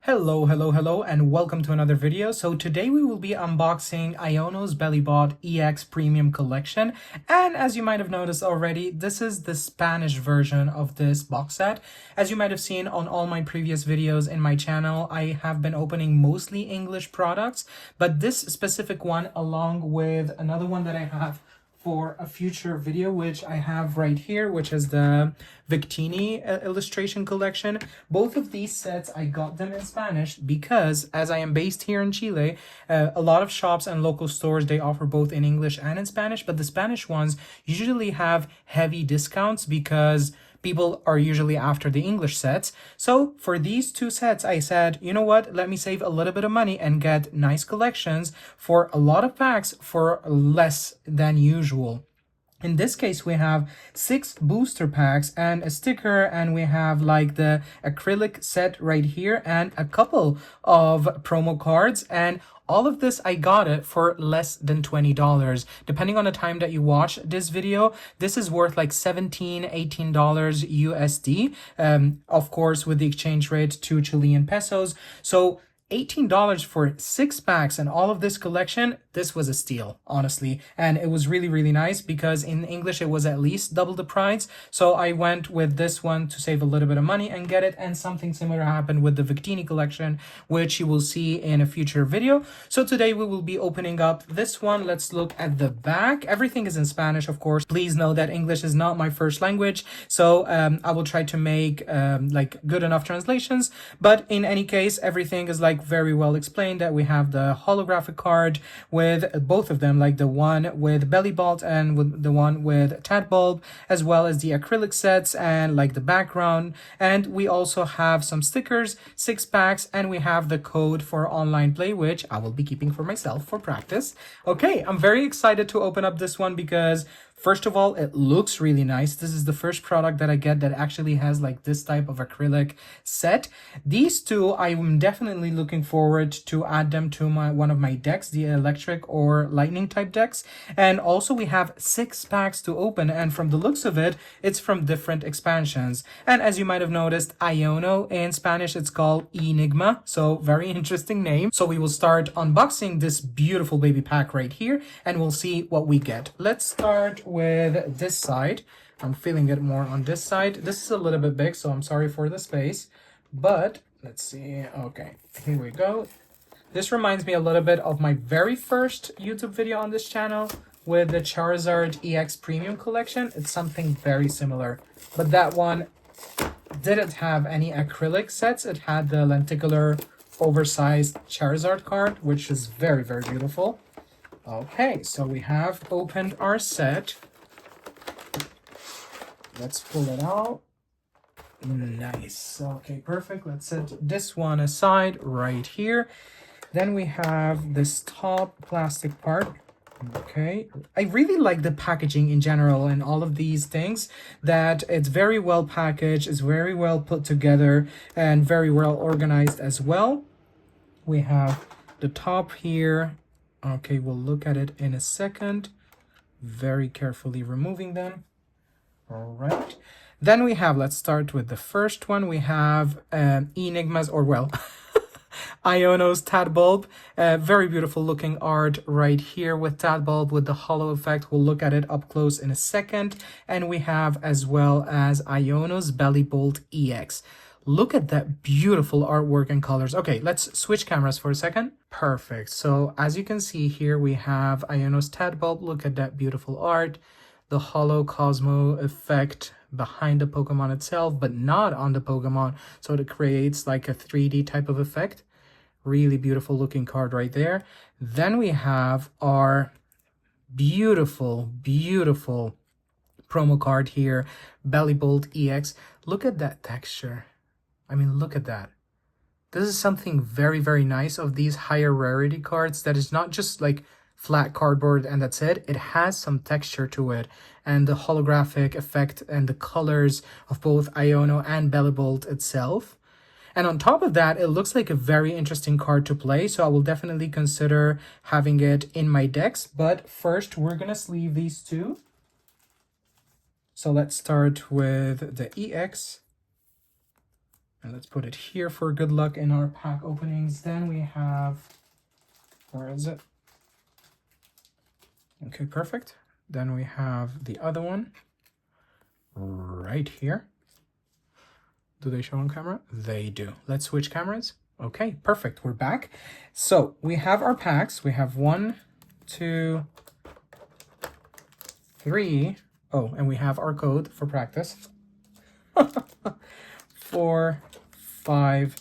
Hello, and welcome to another video. So today we will be unboxing Iono's Bellibolt EX Premium Collection. And as you might have noticed already, this is the Spanish version of this box set. As you might have seen on all my previous videos in my channel, I have been opening mostly English products, but this specific one, along with another one that I have for a future video, which I have right here, which is the Victini illustration collection. Both of these sets, I got them in Spanish because as I am based here in Chile, a lot of shops and local stores, they offer both in English and in Spanish, but the Spanish ones usually have heavy discounts because people are usually after the English sets. So for these two sets, I said, you know what, let me save a little bit of money and get nice collections for a lot of packs for less than usual. In this case, we have 6 booster packs and a sticker, and we have like the acrylic set right here and a couple of promo cards, and all of this, I got it for less than $20. Depending on the time that you watch this video, this is worth like $17, $18 USD. Of course, with the exchange rate to Chilean pesos. So $18 for 6 packs and all of this collection, this was a steal, honestly. And it was really, really nice because in English, it was at least double the price. So I went with this one to save a little bit of money and get it. And something similar happened with the Victini collection, which you will see in a future video. So today we will be opening up this one. Let's look at the back. Everything is in Spanish, of course. Please know that English is not my first language. So I will try to make like good enough translations. But in any case, everything is like very well explained. That we have the holographic card with both of them, like the one with Bellibolt and with the one with Tadbulb, as well as the acrylic sets and like the background. And we also have some stickers, 6 packs, and we have the code for online play, which I will be keeping for myself for practice. Okay, I'm very excited to open up this one because first of all, it looks really nice. This is the first product that I get that actually has like this type of acrylic set. These two, I'm definitely looking forward to add them to one of my decks, the electric or lightning type decks. And also we have 6 packs to open, and from the looks of it, it's from different expansions. And as you might have noticed, Iono in Spanish, it's called Enigma. So very interesting name. So we will start unboxing this beautiful baby pack right here, and we'll see what we get. Let's start with this side. I'm feeling it more on this side. This is a little bit big, so I'm sorry for the space, but let's see. Okay, here we go. This reminds me a little bit of my very first YouTube video on this channel with the Charizard EX Premium Collection. It's something very similar, but that one didn't have any acrylic sets. It had the lenticular oversized Charizard card, which is very, very beautiful. Okay, so we have opened our set. Let's pull it out. Nice. Okay, perfect. Let's set this one aside right here. Then we have this top plastic part. Okay, I really like the packaging in general and all of these things, that it's very well packaged, it's very well put together, and very well organized as well. We have the top here. Okay, we'll look at it in a second. Very carefully removing them. All right. Then we have, let's start with the first one. We have Enigma's, or well, Iono's Tadbulb. Very beautiful looking art right here with Tadbulb with the hollow effect. We'll look at it up close in a second. And we have as well as Iono's Bellibolt EX. Look at that beautiful artwork and colors. Okay, let's switch cameras for a second. Perfect. So as you can see here, we have Iono's Tadbulb. Look at that beautiful art. The hollow Cosmo effect behind the Pokemon itself, but not on the Pokemon. So it creates like a 3D type of effect. Really beautiful looking card right there. Then we have our beautiful, beautiful promo card here, Bellibolt EX. Look at that texture. I mean, look at that. This is something very, very nice of these higher rarity cards that is not just like flat cardboard and that's it. It has some texture to it, and the holographic effect and the colors of both Iono and Bellibolt itself. And on top of that, it looks like a very interesting card to play, so I will definitely consider having it in my decks. But first, we're gonna sleeve these two. So let's start with the EX. And let's put it here for good luck in our pack openings. Then we have, where is it? Okay, perfect. Then we have the other one right here. Do they show on camera? They do. Let's switch cameras. Okay, perfect. We're back. So we have our packs. We have 1, 2, 3. Oh, and we have our code for practice. 4, 5,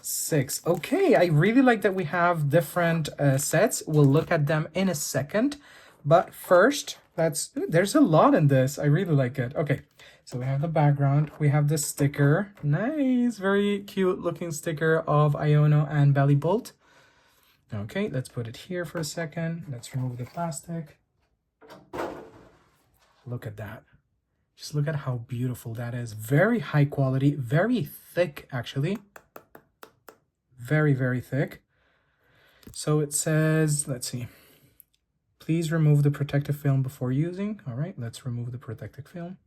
6. Okay, I really like that we have different sets. We'll look at them in a second. But first, there's a lot in this. I really like it. Okay, so we have the background. We have the sticker. Nice, very cute looking sticker of Iono and Bellibolt. Okay, let's put it here for a second. Let's remove the plastic. Look at that. Just look at how beautiful that is. Very high quality, very thick actually. Very, very thick. So it says, let's see. Please remove the protective film before using. All right, let's remove the protective film.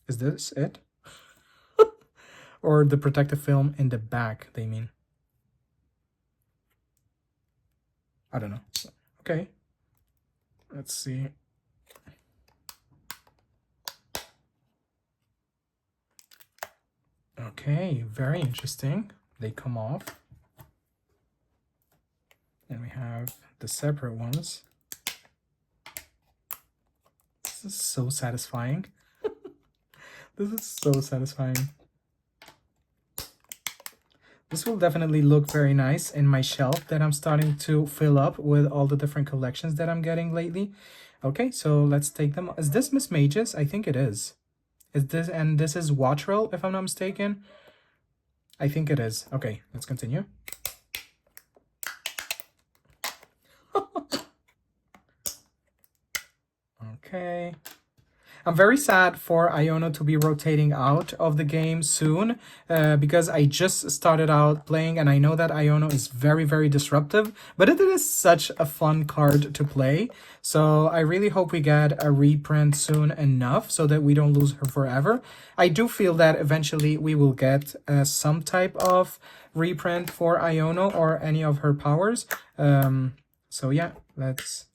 Is this it? Or the protective film in the back, they mean. I don't know. Okay. Let's see. Okay, very interesting. They come off. And we have the separate ones. This is so satisfying. This is so satisfying. This will definitely look very nice in my shelf that I'm starting to fill up with all the different collections that I'm getting lately. Okay, so let's take them. Is this Miss Mages? I think it is. Is this, and this is Wattrel, if I'm not mistaken. I think it is. Okay, let's continue. Okay. I'm very sad for Iono to be rotating out of the game soon because I just started out playing and I know that Iono is very, very disruptive, but it is such a fun card to play. So I really hope we get a reprint soon enough so that we don't lose her forever. I do feel that eventually we will get some type of reprint for Iono or any of her powers. So yeah, let's...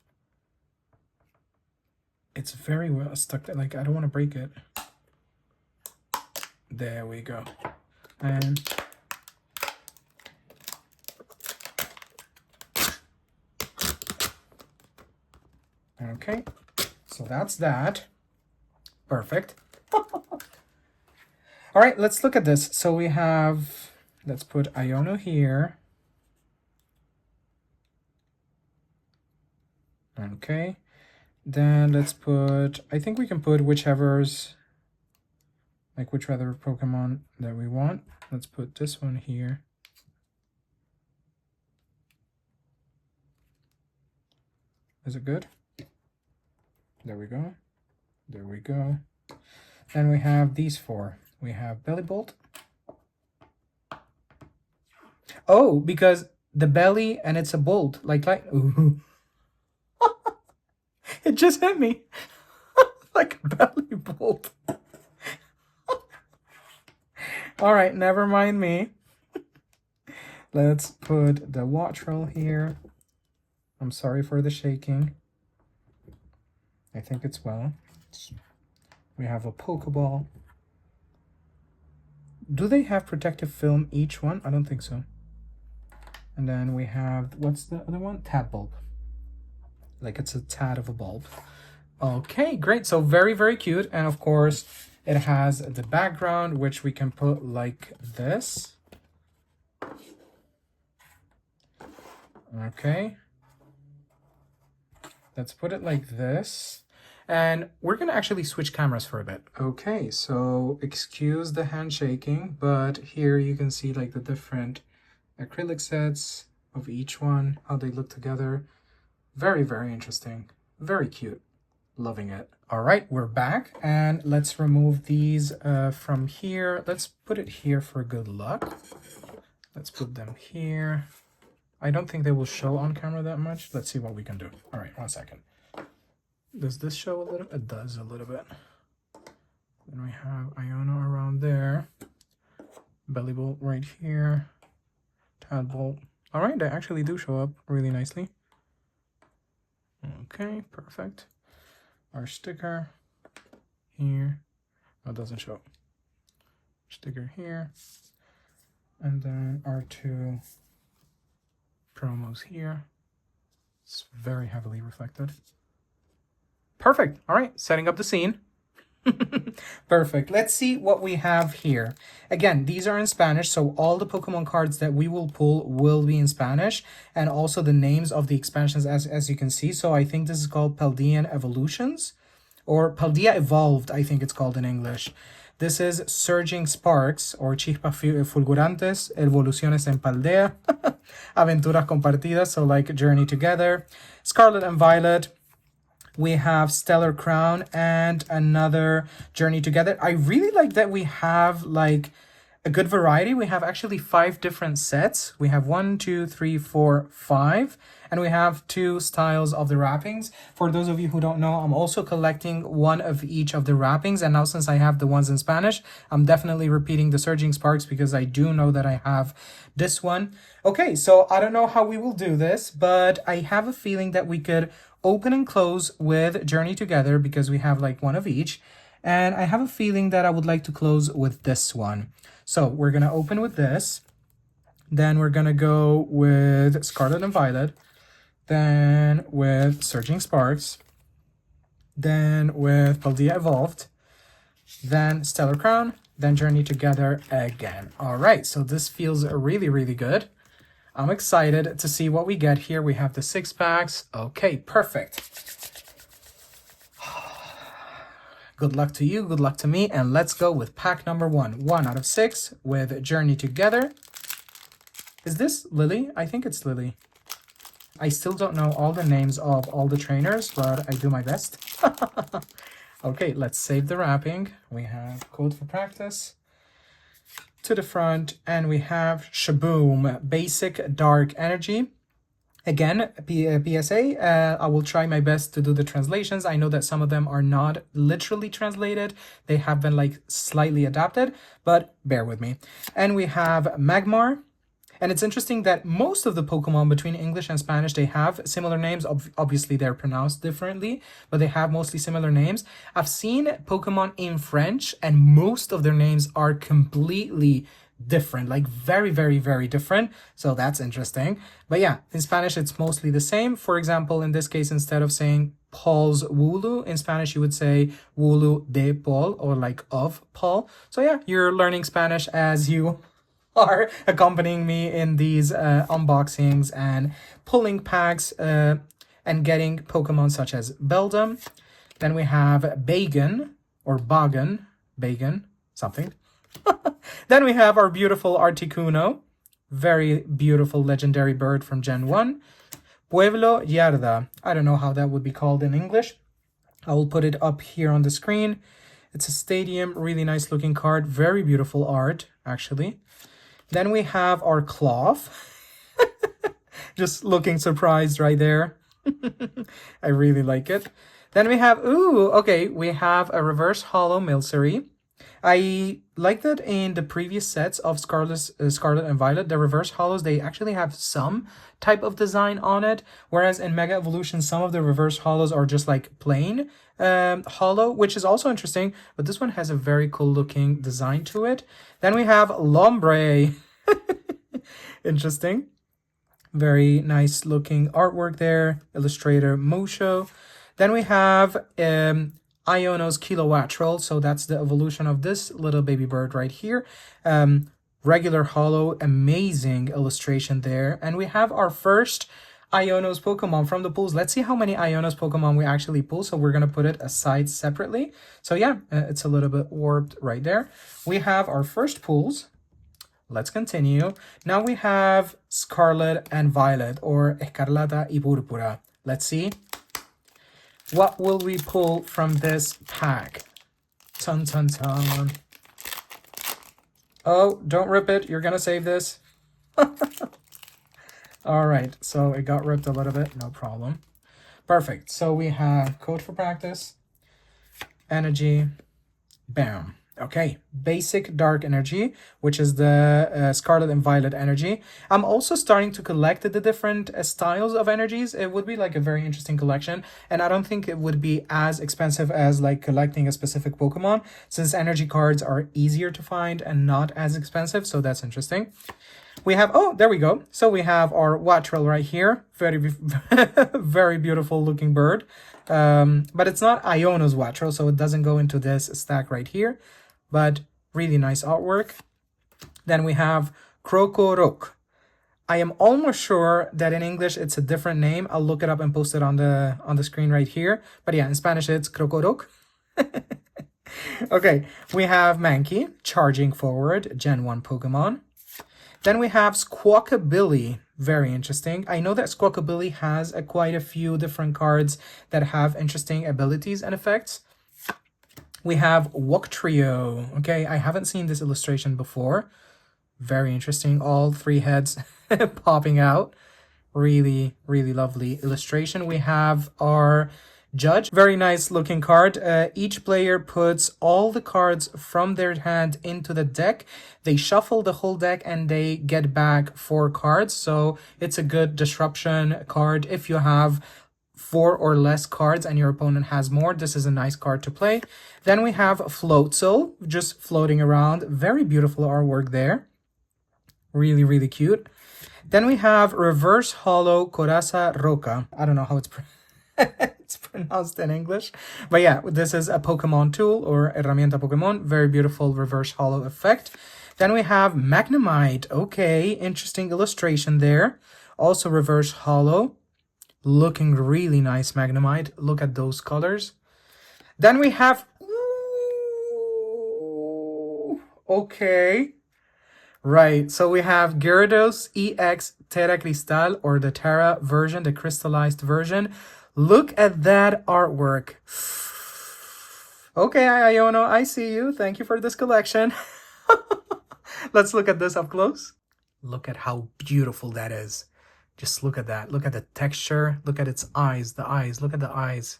It's very well stuck there. Like, I don't want to break it. There we go. And okay, so that's that. Perfect. All right, let's look at this. So we have, let's put Iono here. Okay. Then let's put, I think we can put whichever's, like whichever Pokemon that we want. Let's put this one here. Is it good? There we go. There we go. Then we have these 4. We have Bellibolt. Oh, because the belly and it's a bolt. Like, ooh. It just hit me like a Bellibolt. All right, never mind me. Let's put the Wattrel here. I'm sorry for the shaking. I think it's well. We have a Pokeball. Do they have protective film each one? I don't think so. And then we have, what's the other one? Tadbulb. Like it's a tad of a bulb. Okay, great. So very, very cute. And of course, it has the background, which we can put like this. Okay. Let's put it like this. And we're going to actually switch cameras for a bit. Okay, so excuse the handshaking, but here you can see like the different acrylic sets of each one, how they look together. Very, very interesting. Very cute. Loving it. All right, we're back and let's remove these from here. Let's put it here for good luck. Let's put them here. I don't think they will show on camera that much. Let's see what we can do. All right, 1 second. Does this show a little? It does a little bit. Then we have Iono around there. Bellibolt right here. Tadbolt. All right, they actually do show up really nicely. Okay, perfect. Our sticker here. Oh, it doesn't show. Sticker here. And then our two promos here. It's very heavily reflected. Perfect. All right, setting up the scene. Perfect. Let's see what we have here. Again, these are in Spanish, so all the Pokemon cards that we will pull will be in Spanish, and also the names of the expansions as you can see. So I think this is called Paldean Evolutions, or Paldea Evolved, I think it's called in English. This is Surging Sparks, or Chispas Fulgurantes, Evoluciones en Paldea, Aventuras Compartidas, so like Journey Together, Scarlet and Violet. We have Stellar Crown and another Journey Together. I really like that we have like a good variety. We have actually 5 different sets. We have 1, 2, 3, 4, 5. And we have 2 styles of the wrappings. For those of you who don't know, I'm also collecting one of each of the wrappings. And now since I have the ones in Spanish, I'm definitely repeating the Surging Sparks because I do know that I have this one. Okay, so I don't know how we will do this, but I have a feeling that we could open and close with Journey Together because we have like one of each. And I have a feeling that I would like to close with this one. So we're going to open with this. Then we're going to go with Scarlet and Violet. Then with Surging Sparks. Then with Paldea Evolved. Then Stellar Crown. Then Journey Together again. All right, so this feels really, really good. I'm excited to see what we get here. We have the 6 packs. Okay, perfect. Good luck to you, good luck to me, and let's go with pack number 1. 1 out of 6 with Journey Together. Is this Lily? I think it's Lily. I still don't know all the names of all the trainers, but I do my best. Okay, let's save the wrapping. We have Code for Practice to the front, and we have Shaboom, Basic Dark Energy. Again, PSA, I will try my best to do the translations. I know that some of them are not literally translated. They have been like slightly adapted, but bear with me. And we have Magmar. And it's interesting that most of the Pokemon between English and Spanish, they have similar names. Obviously, they're pronounced differently, but they have mostly similar names. I've seen Pokemon in French, and most of their names are completely different, like very, very, very different. So that's interesting. But yeah, in Spanish, it's mostly the same. For example, in this case, instead of saying Paul's Wooloo, in Spanish, you would say Wooloo de Paul, or like of Paul. So yeah, you're learning Spanish as you are accompanying me in these unboxings and pulling packs and getting Pokemon such as Beldum. Then we have Bagan, or Bagan, something. Then we have our beautiful Articuno, very beautiful legendary bird from Gen 1. Pueblo Yarda, I don't know how that would be called in English. I will put it up here on the screen. It's a stadium, really nice looking card, very beautiful art, actually. Then we have our Cloth. Just looking surprised right there. I really like it. Then we have, we have a reverse hollow Milcery. I like that in the previous sets of Scarlet and Violet, the reverse hollows, they actually have some type of design on it. Whereas in Mega Evolution, some of the reverse hollows are just like plain hollow, which is also interesting. But this one has a very cool looking design to it. Then we have Lombre. Interesting. Very nice looking artwork there. Illustrator Mosho. Then we have Iono's Kilowattrel. So that's the evolution of this little baby bird right here. Regular hollow, amazing illustration there. And we have our first Iono's Pokemon from the pools. Let's see how many Iono's Pokemon we actually pull. So we're going to put it aside separately. So yeah, it's a little bit warped right there. We have our first pools. Let's continue. Now we have Scarlet and Violet, or Escarlata y Púrpura. Let's see. What will we pull from this pack? Ton, ton, ton. Oh, don't rip it. You're going to save this. All right. So it got ripped a little bit. No problem. Perfect. So we have Code for Practice, Energy, Bam. Okay, basic dark energy, which is the scarlet and violet energy. I'm also starting to collect the different styles of energies. It would be like a very interesting collection, and I don't think it would be as expensive as like collecting a specific Pokemon, since energy cards are easier to find and not as expensive, so that's interesting. We have, oh, there we go. So we have our Wattrel right here. Very, very beautiful looking bird. But it's not Iono's Wattrel, so it doesn't go into this stack right here. But really nice artwork. Then we have Krokorok. I am almost sure that in English it's a different name. I'll look it up and post it on the screen right here. But yeah, in Spanish it's Krokorok. Okay, we have Mankey charging forward, Gen 1 Pokemon. Then we have Squawkabilly. Very interesting. I know that Squawkabilly has quite a few different cards that have interesting abilities and effects. We have Wugtrio. Okay, I haven't seen this illustration before. Very interesting. All three heads popping out. Really, really lovely illustration. We have our Judge. Very nice looking card. Each player puts all the cards from their hand into the deck. They shuffle the whole deck and they get back 4 cards. So it's a good disruption card. If you have 4 or less cards and your opponent has more, this is a nice card to play. Then we have Floatzel, just floating around. Very beautiful artwork there. Really, really cute. Then we have Reverse Hollow Coraza Roca. I don't know how it's pronounced in English. But yeah, this is a Pokemon tool or herramienta Pokemon. Very beautiful reverse hollow effect. Then we have Magnemite. Okay, interesting illustration there. Also reverse hollow. Looking really nice, Magnemite. Look at those colors. Then we have... Ooh, okay. Right, so we have Gyarados EX Terra Cristal, or the Terra version, the crystallized version. Look at that artwork. Okay, Iono, I see you. Thank you for this collection. Let's look at this up close. Look at how beautiful that is. Just look at that. Look at the texture. Look at its eyes. The eyes. Look at the eyes.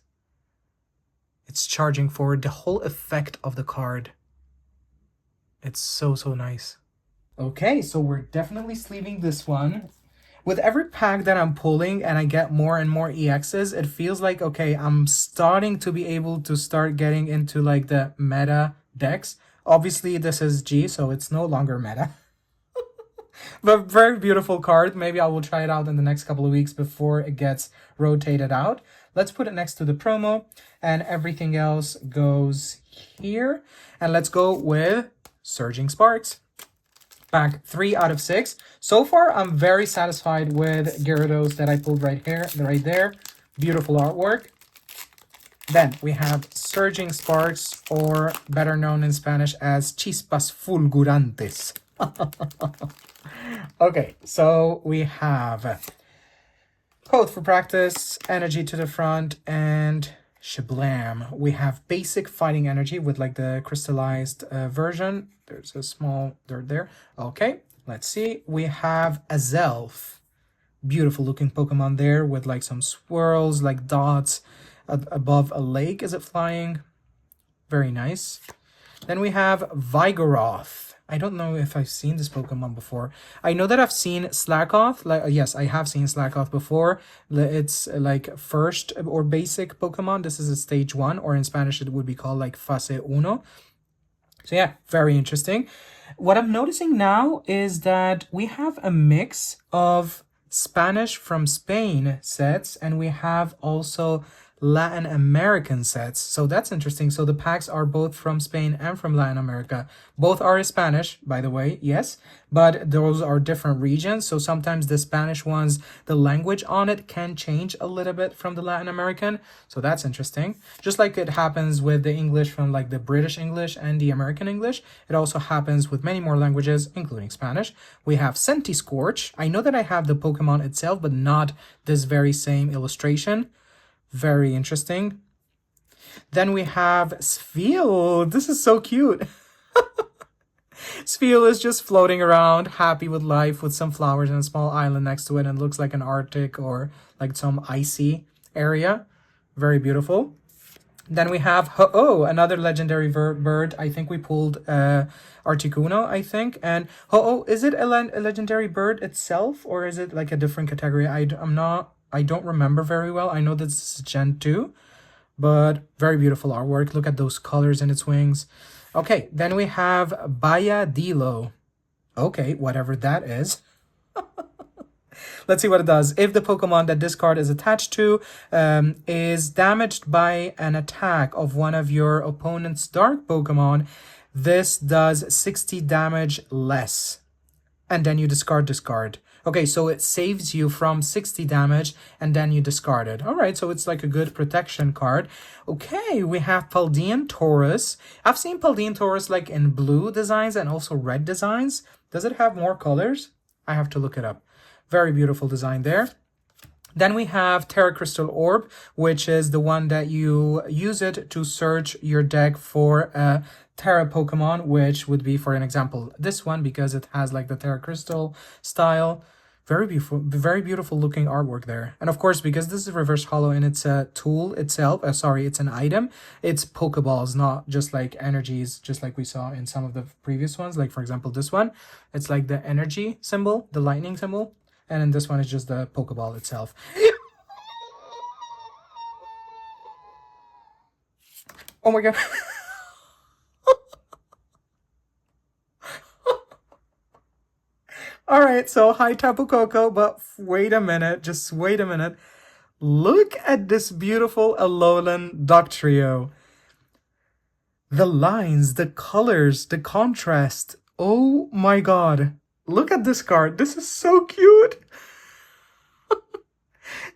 It's charging forward. The whole effect of the card. It's so, so nice. Okay, so we're definitely sleeving this one. With every pack that I'm pulling and I get more and more EXs, it feels like, okay, I'm starting to be able to start getting into like the meta decks. Obviously, this is G, so it's no longer meta. But very beautiful card. Maybe I will try it out in the next couple of weeks before it gets rotated out. Let's put it next to the promo and everything else goes here. And let's go with Surging Sparks. Pack 3 out of 6. So far, I'm very satisfied with Gyarados that I pulled right here, right there. Beautiful artwork. Then we have Surging Sparks, or better known in Spanish as Chispas Fulgurantes. Okay, so we have Code for Practice, Energy to the Front, and Shablam. We have basic fighting energy with like the crystallized version. There's a small dirt there. Okay, let's see. We have Azelf. Beautiful looking Pokemon there with like some swirls, like dots above a lake. Is it flying? Very nice. Then we have Vigoroth. I don't know if I've seen this Pokemon before. I know that I've seen Slackoth. Like, yes, I have seen Slackoth before. It's like first or basic Pokemon. This is a stage 1, or in Spanish it would be called like Fase Uno. So yeah, very interesting. What I'm noticing now is that we have a mix of Spanish from Spain sets, and we have also Latin American sets. So that's interesting. So the packs are both from Spain and from Latin America. Both are Spanish, by the way, yes, but those are different regions. So sometimes the Spanish ones, the language on it can change a little bit from the Latin American. So that's interesting. Just like it happens with the English from like the British English and the American English, it also happens with many more languages, including Spanish. We have Centiskorch. I know that I have the Pokemon itself, but not this very same illustration. Very interesting. Then we have Spheal. This is so cute. Spheal is just floating around, happy with life, with some flowers and a small island next to it, and looks like an Arctic or like some icy area. Very beautiful. Then we have Ho-Oh, another legendary bird. I think we pulled Articuno, I think. And Ho-Oh, is it a legendary bird itself, or is it like a different category? I don't remember very well. I know this is Gen 2, but very beautiful artwork. Look at those colors in its wings. Okay, then we have Bayadilo. Okay, whatever that is. Let's see what it does. If the Pokemon that this card is attached to is damaged by an attack of one of your opponent's dark Pokemon, this does 60 damage less. And then you discard. Okay, so it saves you from 60 damage and then you discard it. All right, so it's like a good protection card. Okay, we have Paldean Taurus. I've seen Paldean Taurus like in blue designs and also red designs. Does it have more colors? I have to look it up. Very beautiful design there. Then we have Terra Crystal Orb, which is the one that you use it to search your deck for a Terra Pokemon, which would be, for an example, this one, because it has like the Terra Crystal style. Very beautiful looking artwork there. And of course, because this is reverse hollow and it's a tool itself, it's an item, it's Pokeballs, not just like energies, just like we saw in some of the previous ones. Like for example, this one, it's like the energy symbol, the lightning symbol. And then this one is just the Pokeball itself. Oh my god. All right, so hi Tapu Koko, but wait a minute, just wait a minute. Look at this beautiful Alolan Dugtrio. The lines, the colors, the contrast. Oh my god. Look at this card. This is so cute.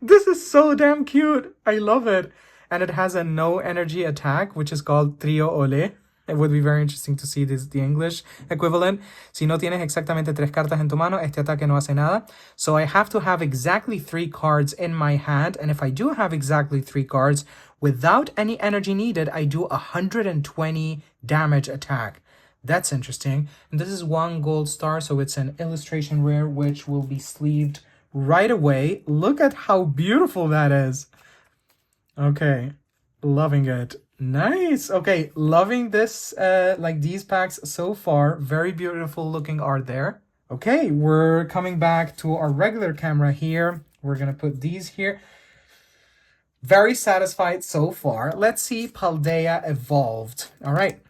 This is so damn cute. I love it. And it has a no energy attack, which is called Trio Ole. It would be very interesting to see the English equivalent. Si no tienes exactamente 3 cartas en tu mano, este ataque no hace nada. So I have to have exactly 3 cards in my hand. And if I do have exactly 3 cards, without any energy needed, I do 120 damage attack. That's interesting. And this is 1 gold star, so it's an illustration rare, which will be sleeved right away. Look at how beautiful that is. Okay, loving it. Nice. Okay, loving this, like these packs so far. Very beautiful looking art there. Okay, we're coming back to our regular camera here. We're gonna put these here. Very satisfied so far. Let's see Paldea Evolved. All right.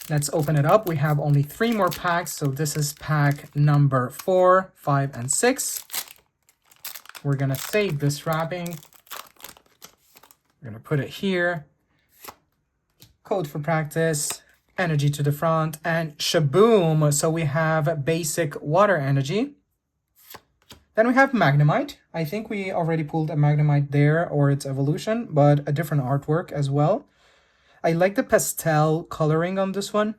Let's open it up. We have only 3 more packs. So this is pack number 4, 5, and 6. We're going to save this wrapping. We're going to put it here. Code for practice. Energy to the front. And shaboom. So we have basic water energy. Then we have Magnemite. I think we already pulled a Magnemite there or its evolution, but a different artwork as well. I like the pastel coloring on this one.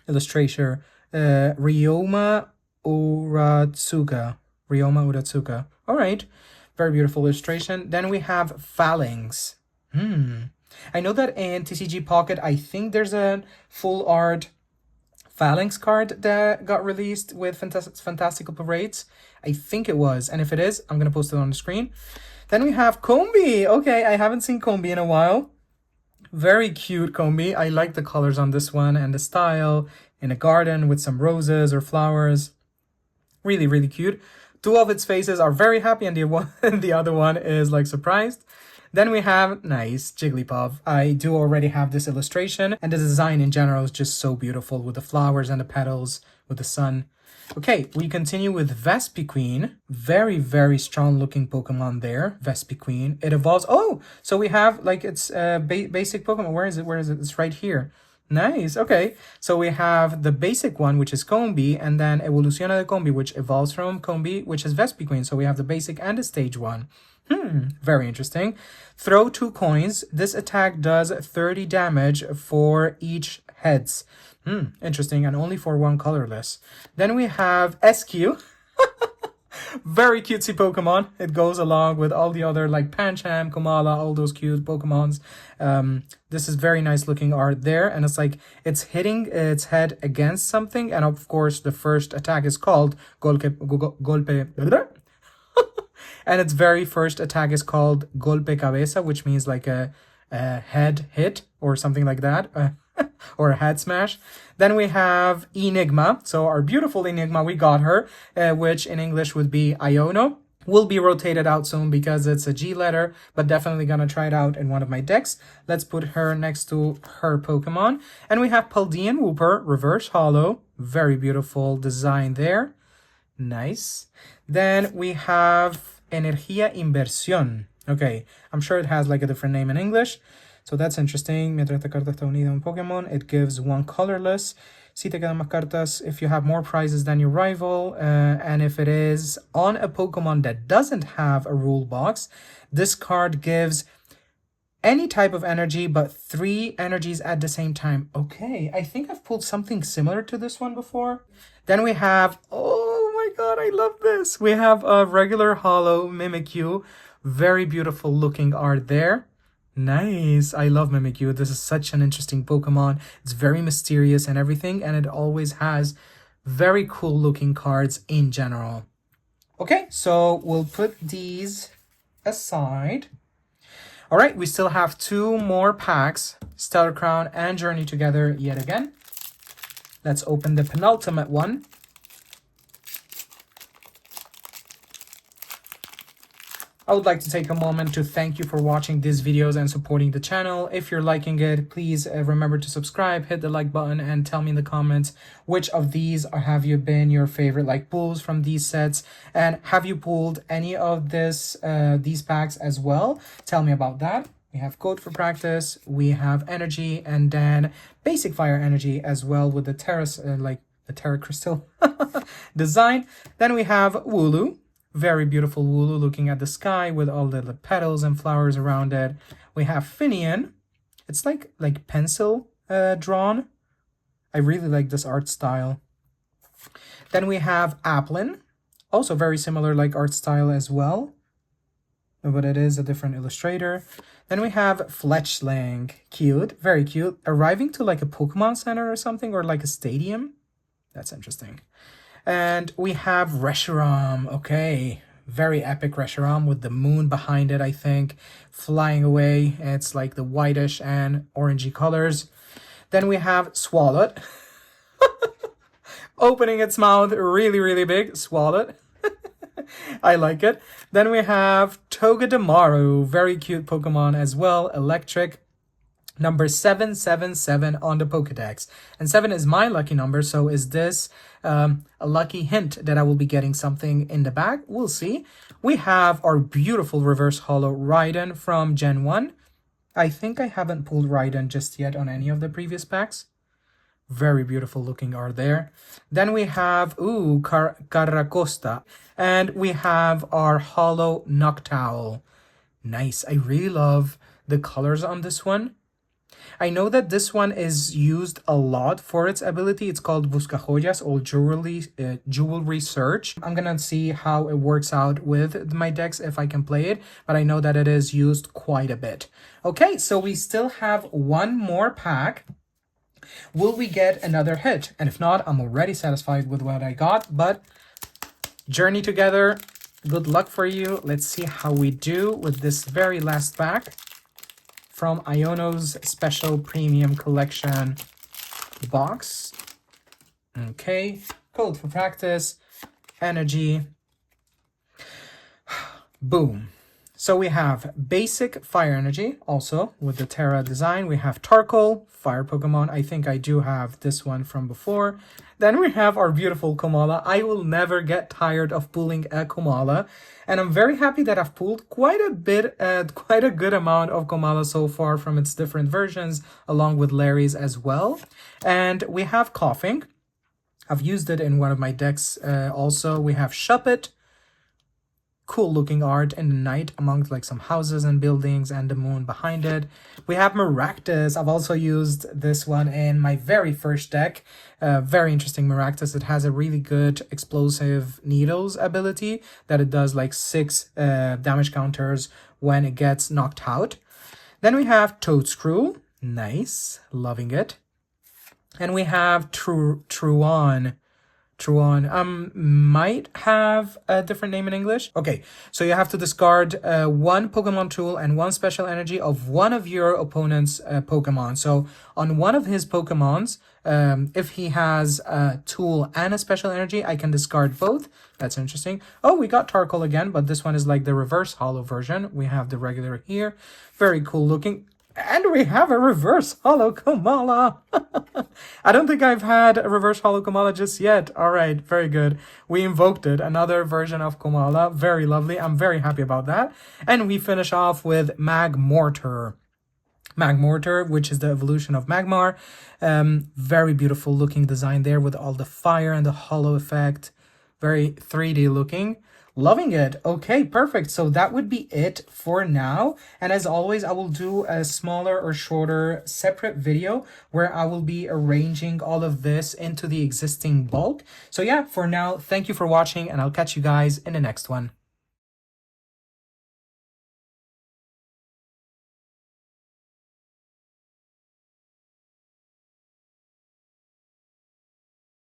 Illustration, Ryoma Uratsuka. All right, very beautiful illustration. Then we have Phalanx. I know that in TCG Pocket, I think there's a full art Phalanx card that got released with Fantastical Parades. I think it was, and if it is, I'm gonna post it on the screen. Then we have Combi. Okay, I haven't seen Combi in a while. Very cute Combi. I like the colors on this one and the style in a garden with some roses or flowers. Really, really cute. 2 of its faces are very happy and the other one is like surprised. Then we have, nice, Jigglypuff. I do already have this illustration and the design in general is just so beautiful with the flowers and the petals with the sun. Okay, we continue with Vespiquen. Very, very strong looking Pokemon there. Vespiquen. It evolves. Oh, so we have like its basic Pokemon. Where is it? It's right here. Nice. Okay. So we have the basic one, which is Combi, and then Evoluciona de Combi, which evolves from Combi, which is Vespiquen. So we have the basic and the stage 1. Very interesting. Throw 2 coins. This attack does 30 damage for each heads. Interesting, and only for 1 colorless. Then we have SQ. Very cutesy Pokemon. It goes along with all the other like Pancham, Komala, all those cute Pokemons. This is very nice looking art there, and it's like it's hitting its head against something, and of course the first attack is called Golpe. And its very first attack is called Golpe Cabeza, which means like a head hit or something like that, or a head smash. Then we have Enigma. So our beautiful Enigma, we got her, which in English would be Iono. Will be rotated out soon because it's a G letter, but definitely gonna try it out in one of my decks. Let's put her next to her Pokemon. And we have Paldean Wooper, reverse holo. Very beautiful design there. Nice. Then we have Energía Inversión. Okay, I'm sure it has like a different name in English. So that's interesting. Mientras esta carta está unida a un Pokémon, it gives one colorless. Si te quedan más cartas, if you have more prizes than your rival, and if it is on a Pokemon that doesn't have a rule box, this card gives any type of energy, but 3 energies at the same time. Okay, I think I've pulled something similar to this one before. Then we have, oh my god, I love this. We have a regular holo Mimikyu. Very beautiful looking art there. Nice. I love Mimikyu. This is such an interesting Pokemon. It's very mysterious and everything, and it always has very cool looking cards in general. Okay, so we'll put these aside. All right, we still have 2 more packs, Stellar Crown and Journey Together yet again. Let's open the penultimate one. I would like to take a moment to thank you for watching these videos and supporting the channel. If you're liking it, please remember to subscribe, hit the like button, and tell me in the comments which of these have you been your favorite like pulls from these sets, and have you pulled any of these packs as well? Tell me about that. We have Code for Practice, we have Energy, and then Basic Fire Energy as well with the Terra, the Terra Crystal design. Then we have Wooloo. Very beautiful Wooloo looking at the sky with all the petals and flowers around it. We have Finian. It's like pencil drawn. I really like this art style. Then we have Applin. Also very similar like art style as well, but it is a different illustrator. Then we have Fletchling. Cute, very cute. Arriving to like a Pokemon Center or something, or like a stadium. That's interesting. And we have Reshiram. Okay, very epic Reshiram with the moon behind it, I think, flying away. It's like the whitish and orangey colors. Then we have Swalot. Opening its mouth really, really big. Swalot. I like it. Then we have Togedemaru. Very cute Pokemon as well. Electric. Number 777 on the Pokédex. And 7 is my lucky number, so is this a lucky hint that I will be getting something in the bag? We'll see. We have our beautiful reverse holo Raiden from Gen 1. I think I haven't pulled Raiden just yet on any of the previous packs. Very beautiful looking art there. Then we have, Caracosta. And we have our holo Noctowl. Nice. I really love the colors on this one. I know that this one is used a lot for its ability. It's called Buscajoyas or Jewelry Search. I'm gonna see how it works out with my decks if I can play it, but I know that it is used quite a bit. Okay, so we still have 1 more pack. Will we get another hit? And if not, I'm already satisfied with what I got, but Journey Together, good luck for you. Let's see how we do with this very last pack from Iono's Special Premium Collection box. Okay, Code for Practice, Energy. Boom. So we have Basic Fire Energy, also with the Terra design. We have Tarkle, Fire Pokemon. I think I do have this one from before. Then we have our beautiful Komala. I will never get tired of pulling a Komala. And I'm very happy that I've pulled quite a good amount of Komala so far from its different versions, along with Larry's as well. And we have Coughing. I've used it in one of my decks also. We have Shuppet. Cool looking art in the night amongst like some houses and buildings and the moon behind it. We have Maractus. I've also used this one in my very first deck. Very interesting Maractus. It has a really good explosive needles ability that it does like 6 damage counters when it gets knocked out. Then we have Toadscrew. Nice. Loving it. And we have Truan. True on. Might have a different name in English. Okay, so you have to discard one Pokemon tool and one special energy of one of your opponent's Pokemon. So on one of his Pokemons, if he has a tool and a special energy, I can discard both. That's interesting. Oh, we got Tarkle again, but this one is like the reverse holo version. We have the regular here. Very cool looking. And we have a reverse holo Komala. I don't think I've had a reverse holo Komala just yet. All right, very good. We invoked it. Another version of Komala. Very lovely. I'm very happy about that. And we finish off with Magmortar. Magmortar, which is the evolution of Magmar. Very beautiful looking design there with all the fire and the hollow effect. Very 3D looking. Loving it. Okay, perfect. So that would be it for now. And as always, I will do a smaller or shorter separate video where I will be arranging all of this into the existing bulk. So yeah, for now, thank you for watching and I'll catch you guys in the next one.